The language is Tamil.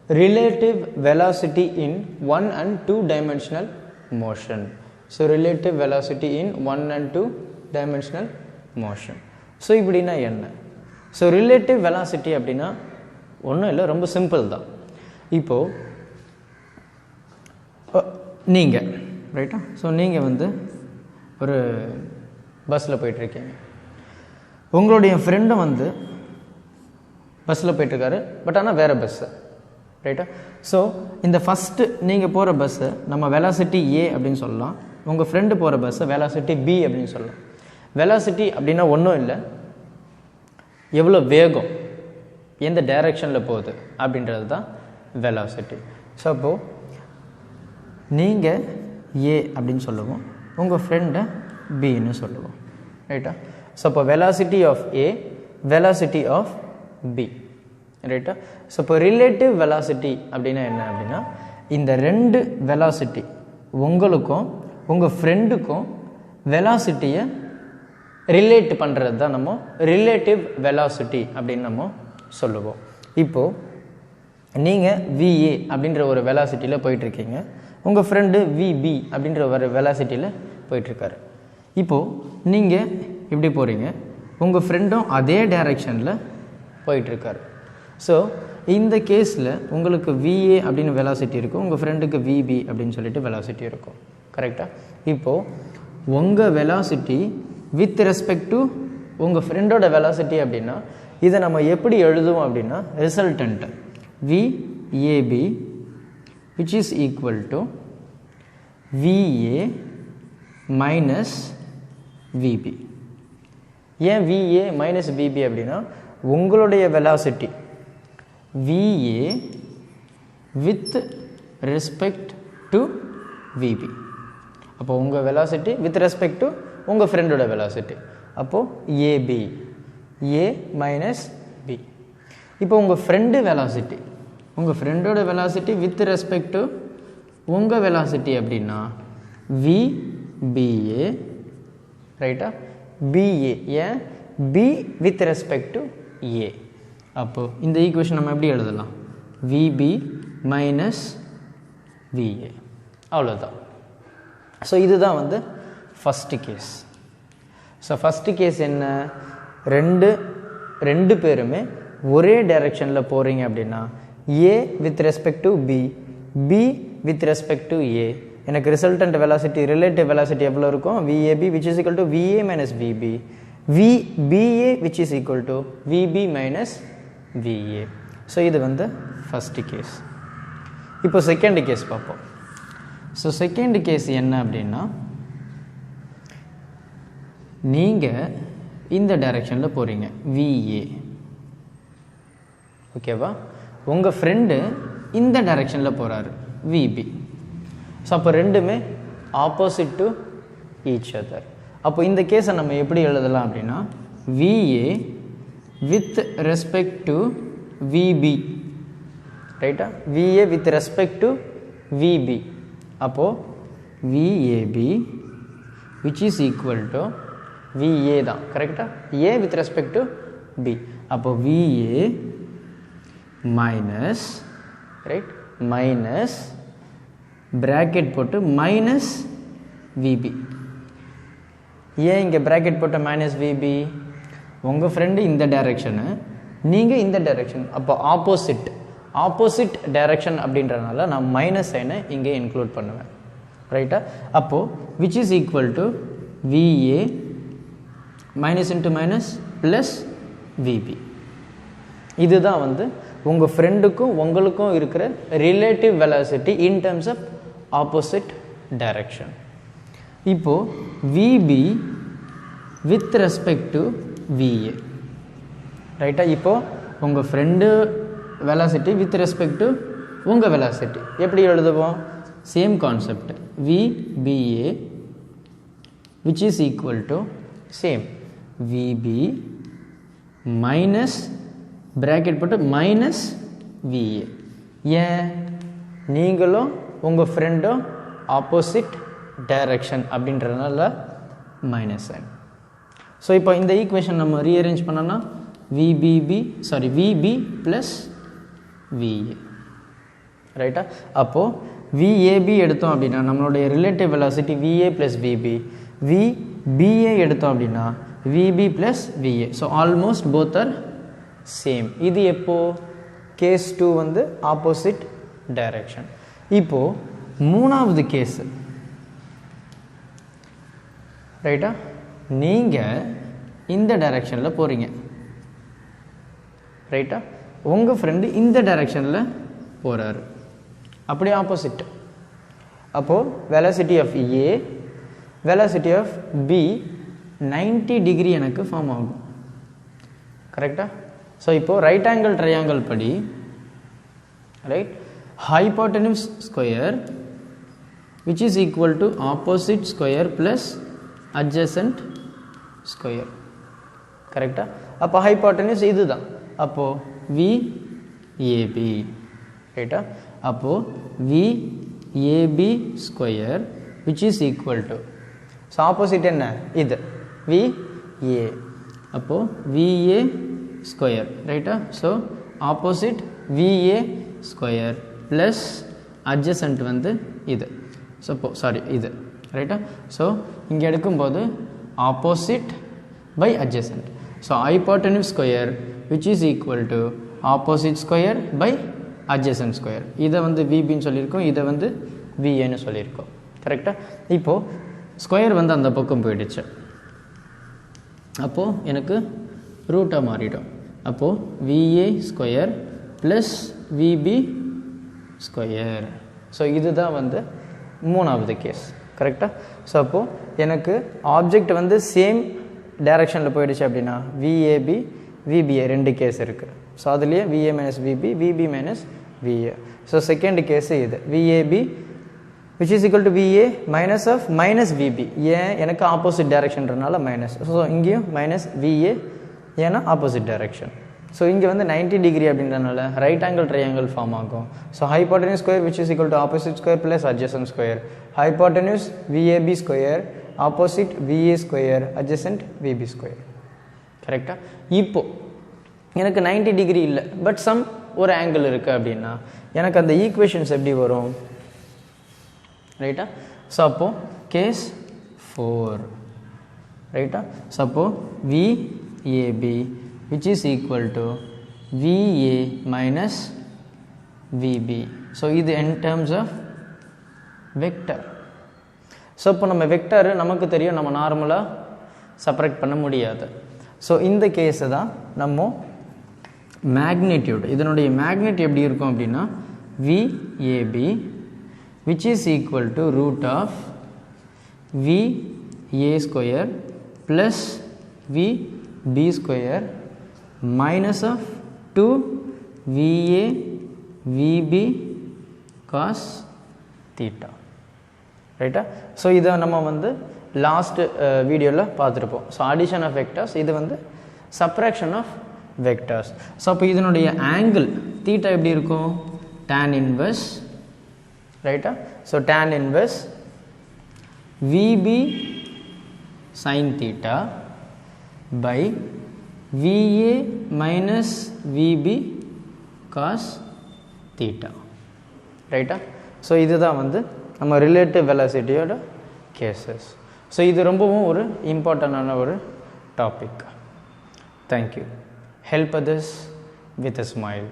relative velocity in 1 and 2 dimensional motion. So relative velocity in 1 and 2 dimensional motion. So இப்படினா என்ன? So relative velocity அப்படினா ஒண்ணும் இல்ல, ரொம்ப சிம்பிள் தான். இப்போ நீங்க ரைட்டா, ஸோ நீங்கள் வந்து ஒரு பஸ்ஸில் போயிட்டுருக்கீங்க, உங்களுடைய ஃப்ரெண்டும் வந்து பஸ்ஸில் போயிட்டுருக்காரு, பட் ஆனால் வேறு பஸ்ஸு ரைட்டா. ஸோ இந்த ஃபஸ்ட்டு நீங்கள் போகிற பஸ்ஸு நம்ம வெலாசிட்டி ஏ அப்படின்னு சொல்லலாம், உங்கள் ஃப்ரெண்டு போகிற பஸ்ஸை வெலாசிட்டி பி அப்படின்னு சொல்லலாம். வெலாசிட்டி அப்படின்னா ஒன்றும் இல்லை, எவ்வளோ வேகம், எந்த டைரக்ஷனில் போகுது அப்படின்றது தான் வெலாசிட்டி. ஸோ அப்போது நீங்கள் ஏ அப்படின்னு சொல்லுவோம், உங்கள் ஃப்ரெண்டை பின்னு சொல்லுவோம் ரைட்டா. ஸோ அப்போ velocity of A, velocity of B ரைட்டா. ஸோ இப்போ ரிலேட்டிவ் வெலாசிட்டி அப்படின்னா என்ன அப்படின்னா, இந்த ரெண்டு வெலாசிட்டி உங்களுக்கும் உங்கள் ஃப்ரெண்டுக்கும் வெலாசிட்டியை ரிலேட் பண்ணுறது தான் நம்ம ரிலேட்டிவ் வெலாசிட்டி அப்படின்னு நம்ம சொல்லுவோம். இப்போது நீங்கள் விஏ அப்படின்ற ஒரு வெலாசிட்டியில் போயிட்டுருக்கீங்க, உங்கள் ஃப்ரெண்டு விபி அப்படின்ற ஒரு வெலாசிட்டியில் போயிட்டுருக்காரு. இப்போது நீங்கள் இப்படி போகிறீங்க, உங்கள் ஃப்ரெண்டும் அதே டைரெக்ஷனில் போயிட்டுருக்காரு. ஸோ இந்த கேஸில் உங்களுக்கு விஏ அப்படின்னு வெலாசிட்டி இருக்கும், உங்கள் ஃப்ரெண்டுக்கு விபி அப்படின்னு சொல்லிட்டு வெலாசிட்டி இருக்கும் கரெக்டாக. இப்போது உங்கள் வெலாசிட்டி வித் ரெஸ்பெக்ட் டு உங்கள் ஃப்ரெண்டோட வெலாசிட்டி அப்படின்னா இதை நம்ம எப்படி எழுதுவோம் அப்படின்னா, resultant VAB which is equal to VA minus VB. ஏன் VA minus VB அப்படின்னா, உங்களுடைய velocity VA with respect to VB. அப்போ உங்கள் velocity with respect to உங்கள் ஃப்ரெண்டோட velocity, அப்போது AB, A minus B. இப்போ உங்கள் ஃப்ரெண்டு velocity, உங்கள் ஃப்ரெண்டோட வெலாசிட்டி வித் ரெஸ்பெக்ட் டு உங்கள் வெலாசிட்டி அப்படின்னா விபிஏ ரைட்டா, பிஏ. ஏன் B with respect to A. அப்போது இந்த ஈக்குவேஷன் நம்ம எப்படி எழுதலாம், விபி மைனஸ் விஏ, அவ்வளோதான். ஸோ இதுதான் வந்து first case. So first case என்ன, ரெண்டு பேருமே ஒரே டைரெக்ஷனில் போகிறீங்க அப்படின்னா A with respect to B, B with respect to A, எனக்கு ரிசல்டன்ட் வெலாசிட்டி ரிலேட்டிவ் வெலாசிட்டி எவ்வளோ இருக்கும், VAB which is equal to VA minus VB, VBA which is equal to VB minus VA. So இது வந்து ஃபஸ்ட்டு கேஸ். இப்போ செகண்ட் கேஸ் பார்ப்போம். ஸோ செகண்ட் கேஸ் என்ன அப்படின்னா, நீங்கள் இந்த டைரெக்ஷனில் போகிறீங்க VA ஓகேவா, உங்கள் ஃப்ரெண்டு இந்த டைரெக்ஷனில் போகிறாரு விபி. ஸோ அப்போ ரெண்டுமே ஆப்போசிட் டு ஈச் அதர். அப்போ இந்த கேஸை நம்ம எப்படி எழுதலாம் அப்படின்னா, VA with respect to VB ரைட்டா, VA with respect to VB. அப்போது VAB which is equal to VA தான் கரெக்டாக, A with respect to B. அப்போது VA minus right, minus bracket போட்டு மைனஸ் விபி. ஏன் இங்கே ப்ராக்கெட் போட்ட மைனஸ் விபி, உங்கள் ஃப்ரெண்டு இந்த டைரெக்ஷனு, நீங்கள் இந்த டைரெக்ஷன், அப்போ ஆப்போசிட் டைரெக்ஷன் அப்படின்றனால நான் மைனஸ் சைனை இங்கே இன்க்ளூட் பண்ணுவேன் ரைட்டா. அப்போது which is equal to VA minus into minus plus VB. இதுதான் வந்து உங்கள் ஃப்ரெண்டுக்கும் உங்களுக்கும் இருக்கிற relative velocity in terms of opposite direction. இப்போது VB with respect to VA ரைட்டா. இப்போது உங்கள் friend velocity with respect to உங்கள் வெலாசிட்டி எப்படி எழுதுவோம், same concept VBA which is equal to same VB minus bracket போட்டு minus VA. ஏன் நீங்களும் உங்கள் ஃப்ரெண்டும் ஆப்போசிட் டைரக்ஷன் அப்படின்றதுனால மைனஸ் சைன். ஸோ இப்போ இந்த ஈக்குவேஷன் நம்ம ரீஅரேஞ்ச் பண்ணோன்னா VB ப்ளஸ் VA ரைட்டா? அப்போது VAB எடுத்தோம் அப்படின்னா நம்மளுடைய relative velocity VA + VB, VBA எடுத்தோம் அப்படின்னா VB + VA. So almost both are same. இது எப்போது? கேஸ் 2 வந்து ஆப்போசிட் டைரக்ஷன். இப்போது மூணாவது கேஸு, ரைட்டா? நீங்கள் இந்த டைரக்ஷனில் போகிறீங்க, ரைட்டா? உங்கள் ஃப்ரெண்டு இந்த டைரக்ஷனில் போகிறாரு, அப்படியே ஆப்போசிட். அப்போது velocity of A, velocity of B 90 degree எனக்கு ஃபார்ம் ஆகும். கரெக்டாக? ஸோ இப்போது ரைட் ஆங்கிள் ட்ரையாங்கிள் படி, right, hypotenuse square which is equal to opposite square plus adjacent square. கரெக்டா? அப்போ ஹைபோட்டெனியூஸ் இது தான். அப்போது VAB, ரைட்டா? அப்போது VAB square which is equal to, so opposite என்ன? இது VA. அப்போது VA ஸ்கொயர், ரைட்டா? So opposite VA square plus adjacent வந்து இது. ஸோ சாரி இது, ரைட்டா? ஸோ இங்கே எடுக்கும்போது opposite by adjacent. So hypotenuse square which is equal to opposite square by adjacent square. இதை வந்து VBன்னு சொல்லியிருக்கோம், இதை வந்து VAன்னு சொல்லியிருக்கோம். கரெக்டாக? இப்போது ஸ்கொயர் வந்து அந்த பக்கம் போயிடுச்சு, அப்போது எனக்கு ரூட்டாக மாறிடும். அப்போது VA square plus VB square. So இதுதான் வந்து மூணாவது கேஸ். கரெக்டாக? ஸோ அப்போது எனக்கு ஆப்ஜெக்ட் வந்து சேம் டைரக்ஷனில் போயிடுச்சு அப்படின்னா VAB VBA ரெண்டு கேஸ் இருக்குது. ஸோ அதுலேயே VA - VB, VB - VA. So second case இது VAB which is equal to VA minus of minus VB. ஏன்? எனக்கு ஆப்போசிட் டைரக்ஷன்றனால மைனஸ். ஸோ இங்கேயும் மைனஸ் VA, ஏன்னா ஆப்போசிட் டைரக்ஷன். ஸோ இங்கே வந்து 90 டிகிரி அப்படின்றனால ரைட் ஆங்கிள் ட்ரையாங்கிள் ஃபார்ம் ஆகும். So hypotenuse square which is equal to opposite square plus adjacent square. Hypotenuse VAB square, opposite VA square, adjacent VB square. கரெக்டாக? இப்போது எனக்கு 90 டிகிரி இல்லை, பட் சம் ஒரு ஆங்கிள் இருக்குது அப்படின்னா எனக்கு அந்த ஈக்குவேஷன்ஸ் எப்படி வரும்? ரைட்டா? ஸோ அப்போது கேஸ் 4, ரைட்டா? ஸோ அப்போது VAB which is equal to VA minus VB. So இது in terms of vector. So இப்போ நம்ம வெக்டர் நமக்கு தெரியும், நம்ம நார்மலாக செப்பரேட் பண்ண முடியாது. ஸோ இந்த கேஸு தான் நம்ம மேக்னிடியூட், இதனுடைய மேக்னிட் எப்படி இருக்கும் அப்படின்னா VAB which is equal to root of VA square plus VB square minus of 2 VA VB cos theta. ரைட்டா? ஸோ இதை நம்ம வந்து லாஸ்ட் வீடியோவில் பார்த்துருப்போம். ஸோ அடிஷன் ஆஃப் வெக்டர்ஸ், இது வந்து சப்ராக்ஷன் ஆஃப் வெக்டர்ஸ். ஸோ அப்போ இதனுடைய ஆங்கிள் தீட்டா எப்படி இருக்கும்? tan inverse, ரைட்டா? So tan inverse VB sin theta by VA minus VB cos theta. ரைட்டா? ஸோ இதுதான் வந்து நம்ம ரிலேட்டிவ் வெலாசிட்டியோட கேசஸ். ஸோ இது ரொம்பவும் ஒரு இம்பார்ட்டண்டான ஒரு topic. Thank you. Help others with a smile.